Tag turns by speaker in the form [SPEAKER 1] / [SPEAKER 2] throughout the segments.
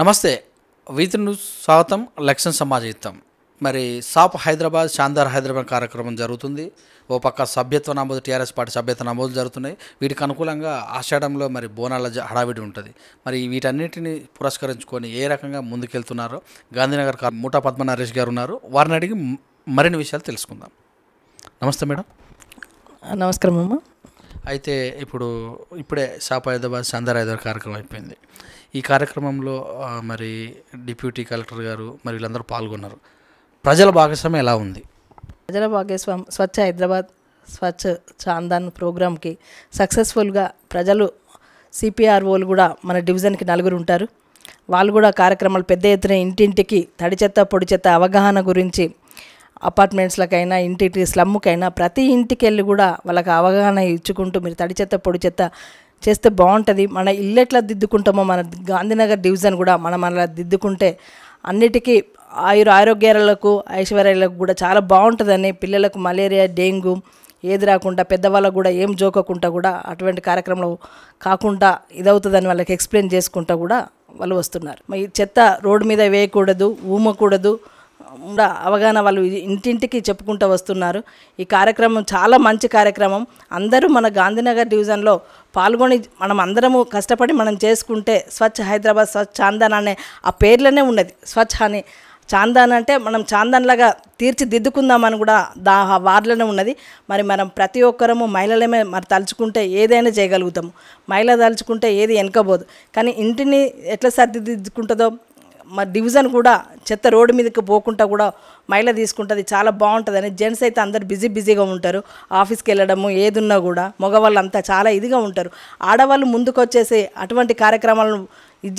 [SPEAKER 1] నమస్తే వీతి న్యూస్ స్వాగతం. లక్ష్యం సమాజయుతం. మరి సాప్ హైదరాబాద్ షాందార్ హైదరాబాద్ కార్యక్రమం జరుగుతుంది. ఓ పక్క సభ్యత్వ నమోదు, టీఆర్ఎస్ పార్టీ సభ్యత్వ నమోదు జరుగుతున్నాయి. వీటికి అనుకూలంగా ఆషాఢంలో మరి బోనాల హడావిడి ఉంటుంది. మరి వీటన్నిటిని పురస్కరించుకొని ఏ రకంగా ముందుకెళ్తున్నారో గాంధీనగర్ మూటా పద్మ నరేష్ గారు ఉన్నారు. వారిని అడిగి మరిన్ని విషయాలు తెలుసుకుందాం. నమస్తే మేడం.
[SPEAKER 2] నమస్కారం అమ్మ.
[SPEAKER 1] అయితే ఇప్పుడే సాప్ హైదరాబాద్ షాందార్ హైదరాబాద్ కార్యక్రమం అయిపోయింది. ఈ కార్యక్రమంలో మరి డిప్యూటీ కలెక్టర్ గారు మరి వీళ్ళందరూ పాల్గొన్నారు. ప్రజల భాగస్వామ్యం ఎలా ఉంది?
[SPEAKER 2] ప్రజల భాగస్వామ్యం స్వచ్ఛ హైదరాబాద్ స్వచ్ఛ చాందాన్ ప్రోగ్రామ్కి సక్సెస్ఫుల్గా ప్రజలు సిపిఆర్ఓలు కూడా మన డివిజన్కి 4 ఉంటారు. వాళ్ళు కూడా కార్యక్రమాలు పెద్ద ఎత్తున ఇంటింటికి తడి చెత్త పొడి చెత్త అవగాహన గురించి అపార్ట్మెంట్స్లకైనా ఇంటికి స్లమ్కైనా ప్రతి ఇంటికి వెళ్ళి కూడా వాళ్ళకి అవగాహన ఇచ్చుకుంటూ మీరు తడి చెత్త పొడి చెత్త చేస్తే బాగుంటుంది. మన ఇల్లు ఎట్లా దిద్దుకుంటామో మన గాంధీనగర్ డివిజన్ కూడా మనం అలా దిద్దుకుంటే అన్నిటికీ ఆరోగ్యాలకు ఐశ్వర్యాలకు కూడా చాలా బాగుంటుందని, పిల్లలకు మలేరియా డెంగ్యూ ఏది రాకుండా పెద్దవాళ్ళకు కూడా ఏం జోకకుండా కూడా అటువంటి కార్యక్రమంలో కాకుండా ఇదవుతుందని వాళ్ళకి ఎక్స్ప్లెయిన్ చేసుకుంటూ కూడా వాళ్ళు వస్తున్నారు. ఈ చెత్త రోడ్డు మీద వేయకూడదు, ఊమకూడదు అవగాహన వాళ్ళు ఇంటింటికి చెప్పుకుంటూ వస్తున్నారు. ఈ కార్యక్రమం చాలా మంచి కార్యక్రమం. అందరూ మన గాంధీనగర్ డివిజన్లో పాల్గొని మనం అందరము కష్టపడి మనం చేసుకుంటే స్వచ్ఛ హైదరాబాద్ స్వచ్ఛ చాందాన్ అనే ఆ పేర్లోనే ఉన్నది. స్వచ్ఛ అని చాందాన్ అంటే మనం చాందాన్లాగా తీర్చిదిద్దుకుందామని కూడా వార్డులోనే ఉన్నది. మరి మనం ప్రతి ఒక్కరము మహిళలమే మరి తలుచుకుంటే ఏదైనా చేయగలుగుతాము. మహిళ తలుచుకుంటే ఏది వెనకబోదు. కానీ ఇంటిని ఎట్లా సర్దిదిద్దుకుంటుందో మా డివిజన్ కూడా చెత్త రోడ్డు మీదకి పోకుండా కూడా మహిళ తీసుకుంటుంది, చాలా బాగుంటుందని. జెంట్స్ అయితే అందరు బిజీగా ఉంటారు, ఆఫీస్కి వెళ్ళడము ఏదున్నా కూడా. మగవాళ్ళు అంతా చాలా ఇదిగా ఉంటారు. ఆడవాళ్ళు ముందుకు వచ్చేసి అటువంటి కార్యక్రమాలను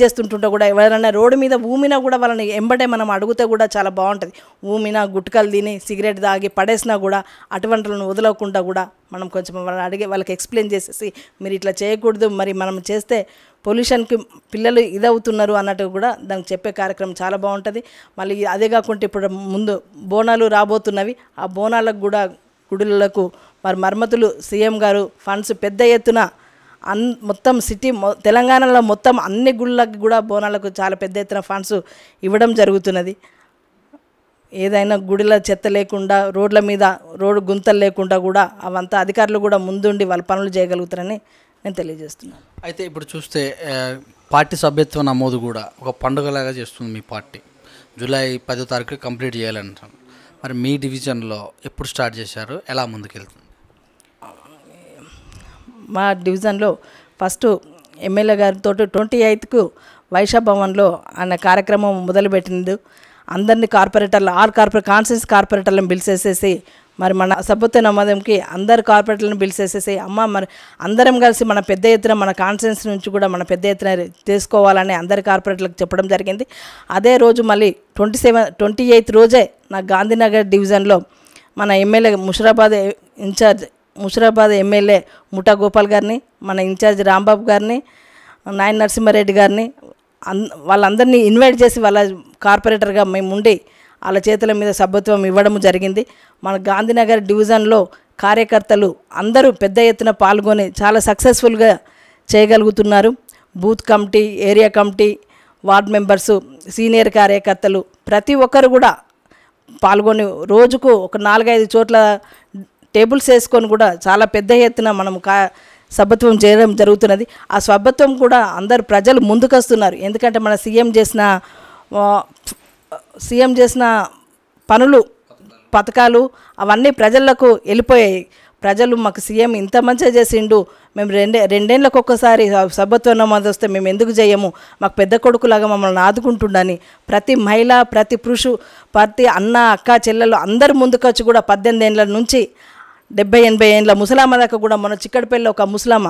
[SPEAKER 2] చేస్తుంటుంటే కూడా ఎవరైనా రోడ్డు మీద ఊమినా కూడా వాళ్ళని ఎంబడే మనం అడిగితే కూడా చాలా బాగుంటుంది. ఊమినా గుట్కలు తిని సిగరెట్ తాగి పడేసినా కూడా అటువంటిలను వదలకుండా కూడా మనం కొంచెం వాళ్ళని అడిగి వాళ్ళకి ఎక్స్ప్లెయిన్ చేసేసి మీరు ఇట్లా చేయకూడదు, మరి మనం చేస్తే పొల్యూషన్కి పిల్లలు ఇదవుతున్నారు అన్నట్టు కూడా దానికి చెప్పే కార్యక్రమం చాలా బాగుంటుంది. మళ్ళీ అదే కాకుండా ఇప్పుడు ముందు బోనాలు రాబోతున్నవి. ఆ బోనాలకు కూడా గుడులకు మరి మర్మతులు సీఎం గారు ఫండ్స్ పెద్ద ఎత్తున మొత్తం సిటీ తెలంగాణలో మొత్తం అన్ని గుళ్ళకి కూడా బోనాలకు చాలా పెద్ద ఎత్తున ఫండ్స్ ఇవ్వడం జరుగుతున్నది. ఏదైనా గుడిలో చెత్త లేకుండా రోడ్ల మీద రోడ్డు గుంతలు లేకుండా కూడా అవంతా అధికారులు కూడా ముందుండి వాళ్ళ పనులు చేయగలుగుతారని నేను తెలియజేస్తున్నాను.
[SPEAKER 1] అయితే ఇప్పుడు చూస్తే పార్టీ సభ్యత్వ నమోదు కూడా ఒక పండుగలాగా చేస్తుంది మీ పార్టీ. జూలై 10వ తారీఖు కంప్లీట్ చేయాలంటారు. మరి మీ డివిజన్లో ఎప్పుడు స్టార్ట్ చేశారు, ఎలా ముందుకెళ్తుంది?
[SPEAKER 2] మా డివిజన్లో ఫస్ట్ ఎమ్మెల్యే గారితో 28కు వైశా భవన్లో ఆయన కార్యక్రమం మొదలుపెట్టింది. అందరినీ కార్పొరేటర్లు కాన్స్టిట్యూన్సీ కార్పొరేటర్లను పిలిచేసేసి మరి మన సభ్యత్వ నమోదంకి అందరు కార్పొరేటర్లను పిలిచేసేసి మరి అందరం కలిసి మన పెద్ద ఎత్తున మన కాన్స్టిట్యూన్సీ నుంచి కూడా మన పెద్ద ఎత్తున తీసుకోవాలని అందరి కార్పొరేటర్లకు చెప్పడం జరిగింది. అదే రోజు మళ్ళీ 28 రోజే నా గాంధీనగర్ డివిజన్లో మన ఎమ్మెల్యే ముషిరాబాద్ ఎమ్మెల్యే ముఠా గోపాల్ గారిని, మన ఇన్ఛార్జ్ రాంబాబు గారిని, నాయన నరసింహారెడ్డి గారిని వాళ్ళందరినీ ఇన్వైట్ చేసి వాళ్ళ కార్పొరేటర్గా మేము ఉండి వాళ్ళ చేతుల మీద సభ్యత్వం ఇవ్వడం జరిగింది. మన గాంధీనగర్ డివిజన్లో కార్యకర్తలు అందరూ పెద్ద ఎత్తున పాల్గొని చాలా సక్సెస్ఫుల్గా చేయగలుగుతున్నారు. Booth committee, area committee, ward members, senior కార్యకర్తలు ప్రతి ఒక్కరు కూడా పాల్గొని రోజుకు ఒక 4-5 చోట్ల టేబుల్స్ వేసుకొని కూడా చాలా పెద్ద ఎత్తున మనం సభ్యత్వం చేయడం జరుగుతున్నది. ఆ సభ్యత్వం కూడా అందరు ప్రజలు ముందుకు వస్తున్నారు. ఎందుకంటే మన సీఎం చేసిన పనులు పథకాలు అవన్నీ ప్రజలకు వెళ్ళిపోయాయి. ప్రజలు మాకు సీఎం ఇంత మంచిగా చేసిండు, మేము రెండేళ్ళకు ఒక్కసారి సభ్యత్వ నమోదు వస్తే మేము ఎందుకు చేయము, మాకు పెద్ద కొడుకులాగా మమ్మల్ని ఆదుకుంటుండని ప్రతి మహిళ, ప్రతి పురుషు, ప్రతి అన్న అక్క చెల్లెలు అందరు ముందుకొచ్చి కూడా 18 ఏళ్ళ నుంచి 70-80 ఏళ్ళ ముసలామ దాకా కూడా మన చిక్కడపల్లిలో ఒక ముసలామ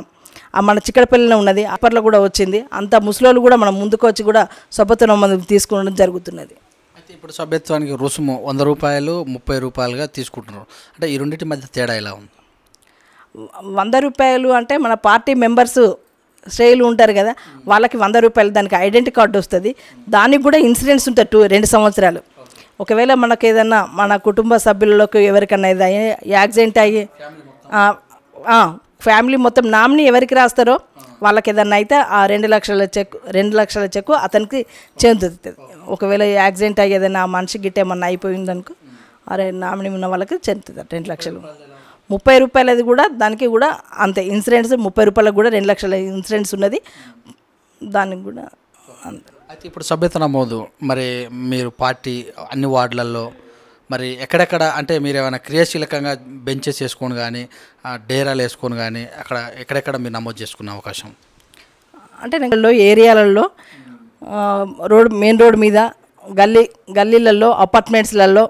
[SPEAKER 2] మన చిక్కడపల్లిలో ఉన్నది, అప్పట్లో కూడా వచ్చింది. అంత ముసలోళ్ళు కూడా మనం ముందుకు వచ్చి కూడా సభ్యత్వ నమోదు తీసుకోవడం జరుగుతున్నది.
[SPEAKER 1] అయితే ఇప్పుడు సభ్యత్వానికి రుసుము 100 రూపాయలు 30 రూపాయలుగా తీసుకుంటున్నారు. అంటే ఈ రెండింటి మధ్య తేడా ఎలా ఉంది?
[SPEAKER 2] 100 రూపాయలు అంటే మన పార్టీ మెంబర్స్ శ్రేయులు ఉంటారు కదా, వాళ్ళకి 100 రూపాయలు దానికి ఐడెంటిటీ కార్డు వస్తుంది. దానికి కూడా ఇన్సూరెన్స్ ఉంటుంది 2 సంవత్సరాలు. ఒకవేళ మనకు ఏదన్నా మన కుటుంబ సభ్యులలోకి ఎవరికన్నా యాక్సిడెంట్ అయ్యి ఫ్యామిలీ మొత్తం నామినీ ఎవరికి రాస్తారో వాళ్ళకి ఏదన్నా అయితే ఆ 2 లక్షల చెక్కు అతనికి చెందుతుంది. ఒకవేళ యాక్సిడెంట్ అయ్యి ఏదైనా ఆ మనిషి గిట్ట ఏమన్నా అయిపోయిందనుకో అరే నామినీ ఉన్న వాళ్ళకి చెందుతుంది 2 లక్షలు. 30 రూపాయలది కూడా దానికి కూడా అంతే ఇన్సూరెన్స్ 30 రూపాయలకు కూడా 2 లక్షల ఇన్సూరెన్స్ ఉన్నది దానికి కూడా అంతే.
[SPEAKER 1] అయితే ఇప్పుడు సభ్యత నమోదు మరి మీరు పార్టీ అన్ని వార్డులలో మరి ఎక్కడెక్కడ అంటే మీరు ఏమైనా క్రియాశీలకంగా బెంచెస్ వేసుకొని కానీ డేరాలు వేసుకొని కానీ అక్కడ ఎక్కడెక్కడ మీరు నమోదు చేసుకునే అవకాశం?
[SPEAKER 2] అంటే నేను ఏరియాలలో మెయిన్ రోడ్ మీద గల్లీలలో అపార్ట్మెంట్స్లలో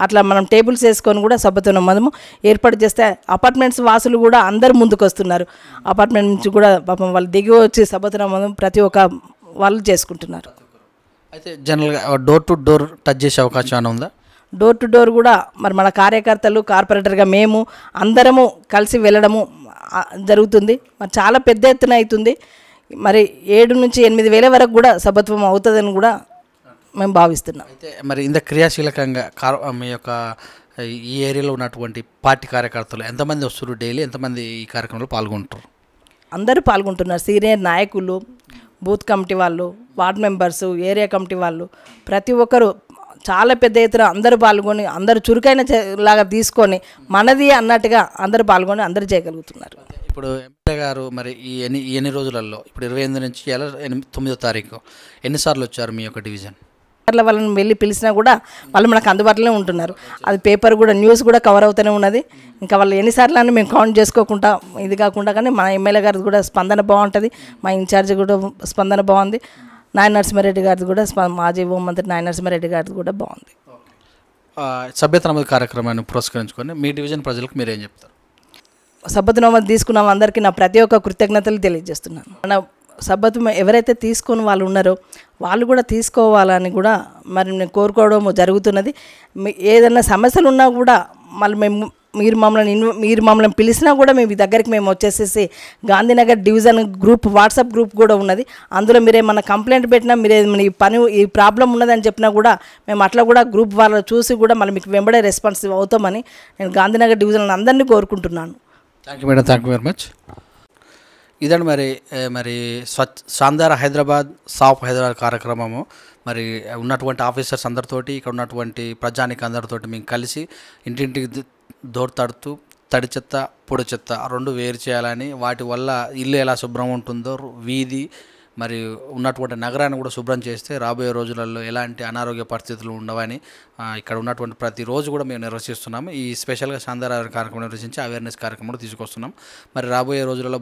[SPEAKER 2] అట్లా మనం టేబుల్స్ వేసుకొని కూడా సభ్యత్వ నమోదు ఏర్పాటు చేస్తే అపార్ట్మెంట్స్ వాసులు కూడా అందరు ముందుకు వస్తున్నారు. అపార్ట్మెంట్ నుంచి కూడా పాపం వాళ్ళు దిగి వచ్చి సభ్యత్వ నమోదు ప్రతి ఒక్క వాళ్ళు చేసుకుంటున్నారు.
[SPEAKER 1] అయితే జనరల్గా డోర్ టు డోర్ టచ్ చేసే అవకాశం ఏమైనా ఉందా?
[SPEAKER 2] డోర్ టు డోర్ కూడా మరి మన కార్యకర్తలు కార్పొరేటర్గా మేము అందరము కలిసి వెళ్ళడము జరుగుతుంది. మరి చాలా పెద్ద ఎత్తున అవుతుంది. మరి 7 నుంచి 8 వేల వరకు కూడా సభ్యత్వం అవుతుందని కూడా మేము భావిస్తున్నాం.
[SPEAKER 1] అయితే మరి ఇంత క్రియాశీలకంగా మీ యొక్క ఈ ఏరియాలో ఉన్నటువంటి పార్టీ కార్యకర్తలు ఎంతమంది వస్తారు డైలీ, ఎంతమంది ఈ కార్యక్రమంలో పాల్గొంటారు?
[SPEAKER 2] అందరూ పాల్గొంటున్నారు. సీనియర్ నాయకులు, బూత్ కమిటీ వాళ్ళు, వార్డ్ మెంబర్సు, ఏరియా కమిటీ వాళ్ళు ప్రతి ఒక్కరు చాలా పెద్ద ఎత్తున అందరూ పాల్గొని అందరూ చురుకైన లాగా తీసుకొని మనది అన్నట్టుగా అందరూ పాల్గొని అందరూ చేయగలుగుతున్నారు.
[SPEAKER 1] ఇప్పుడు ఎమ్మెల్యే గారు మరి ఈ ఎన్ని రోజులలో ఇప్పుడు 28 నుంచి 9వ తారీఖు ఎన్నిసార్లు వచ్చారు మీ యొక్క డివిజన్?
[SPEAKER 2] వాళ్ళని వెళ్ళి పిలిచినా కూడా వాళ్ళు మనకు అందుబాటులోనే ఉంటున్నారు. అది పేపర్ కూడా న్యూస్ కూడా కవర్ అవుతూనే ఉన్నది. ఇంకా వాళ్ళు ఎన్నిసార్లు అని మేము కౌంట్ చేసుకోకుండా ఇది కాకుండా కానీ మన ఎమ్మెల్యే గారిది కూడా స్పందన బాగుంటుంది. మా ఇన్ఛార్జ్ కూడా స్పందన బాగుంది. నాయన నరసింహారెడ్డి గారిది కూడా మాజీ హోంమంత్రి నాయన నరసింహారెడ్డి గారిది కూడా బాగుంది.
[SPEAKER 1] సభ్యత నమోదు కార్యక్రమాన్ని పురస్కరించుకొని మీ డివిజన్ ప్రజలకు మీరేం చెప్తారు?
[SPEAKER 2] సభ్యత నమోదు తీసుకున్న అందరికీ నా ప్రతి ఒక్క కృతజ్ఞతలు తెలియజేస్తున్నాను. మన సభ్యత్వం ఎవరైతే తీసుకొని వాళ్ళు ఉన్నారో వాళ్ళు కూడా తీసుకోవాలని కూడా మరి నేను కోరుకోవడం జరుగుతున్నది. ఏదైనా సమస్యలు ఉన్నా కూడా మళ్ళీ మీరు మమ్మల్ని పిలిచినా కూడా మేము దగ్గరికి మేము వచ్చేసేసి Gandhinagar division group WhatsApp group కూడా ఉన్నది. అందులో మీరేమన్నా కంప్లైంట్ పెట్టినా మీరేమన్నా ఈ ప్రాబ్లం ఉన్నదని చెప్పినా కూడా మేము అట్లా కూడా గ్రూప్ వాళ్ళు చూసి కూడా మళ్ళీ మీకు వెంబడే రెస్పాన్స్ అవుతామని నేను గాంధీనగర్ డివిజన్ అందరినీ కోరుకుంటున్నాను.
[SPEAKER 1] Thank you madam, thank you very much. ఇదండి మరి శాందార్ హైదరాబాద్ సాఫ్ హైదరాబాద్ కార్యక్రమము. మరి ఉన్నటువంటి ఆఫీసర్స్ అందరితోటి ఇక్కడ ఉన్నటువంటి ప్రజానికి అందరితోటి మేము కలిసి ఇంటింటికి డోర్ తడుతూ తడి చెత్త పొడి చెత్త 2 వేరు చేయాలని, వాటి వల్ల ఇల్లు ఎలా శుభ్రం ఉంటుందో వీధి మరి ఉన్నటువంటి నగరాన్ని కూడా శుభ్రం చేస్తే రాబోయే రోజులలో ఎలాంటి అనారోగ్య పరిస్థితులు ఉండవని ఇక్కడ ఉన్నటువంటి ప్రతిరోజు కూడా మేము నిర్వహిస్తున్నాము. ఈ స్పెషల్గా శాందార్ కార్యక్రమం నిర్వహించి అవేర్నెస్ కార్యక్రమం తీసుకొస్తున్నాం. మరి రాబోయే రోజులలో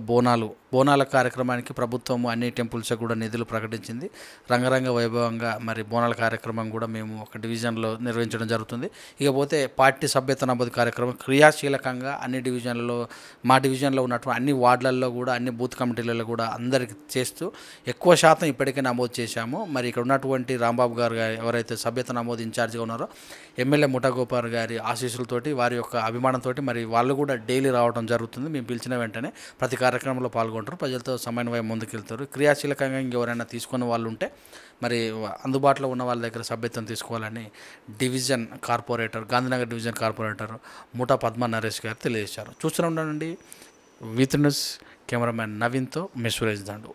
[SPEAKER 1] బోనాల కార్యక్రమానికి ప్రభుత్వం అన్ని టెంపుల్స్ కూడా నిధులు ప్రకటించింది. రంగరంగ వైభవంగా మరి బోనాల కార్యక్రమం కూడా మేము ఒక డివిజన్లో నిర్వహించడం జరుగుతుంది. ఇకపోతే పార్టీ సభ్యత నమోదు కార్యక్రమం క్రియాశీలకంగా అన్ని డివిజన్లలో మా డివిజన్లో ఉన్నటువంటి అన్ని వార్డులలో కూడా అన్ని బూత్ కమిటీలలో కూడా అందరికి చేస్తూ ఎక్కువ శాతం ఇప్పటికే నమోదు చేశాము. మరి ఇక్కడ ఉన్నటువంటి రాంబాబు గారు ఎవరైతే సభ్యత నమోదు ఇన్ఛార్జ్గా ఉన్నారో ఎమ్మెల్యే ముఠాగోపాల్ గారి ఆశీస్సులతోటి వారి యొక్క అభిమానంతో మరి వాళ్ళు కూడా డైలీ రావడం జరుగుతుంది. మేము పిలిచిన వెంటనే ప్రతి కార్యక్రమంలో పాల్గొంటారు, ప్రజలతో సమన్వయం ముందుకెళ్తారు. క్రియాశీలకంగా ఇంకెవరైనా తీసుకునే వాళ్ళు ఉంటే మరి అందుబాటులో ఉన్న వాళ్ళ దగ్గర సభ్యత్వం తీసుకోవాలని division corporator Gandhinagar division corporator Mutha Padma Naresh గారు తెలియజేశారు. చూస్తూనే ఉండండి విత్ న్యూస్. కెమెరామ్యాన్ నవీన్తో మిస్ సురేష్ దండు.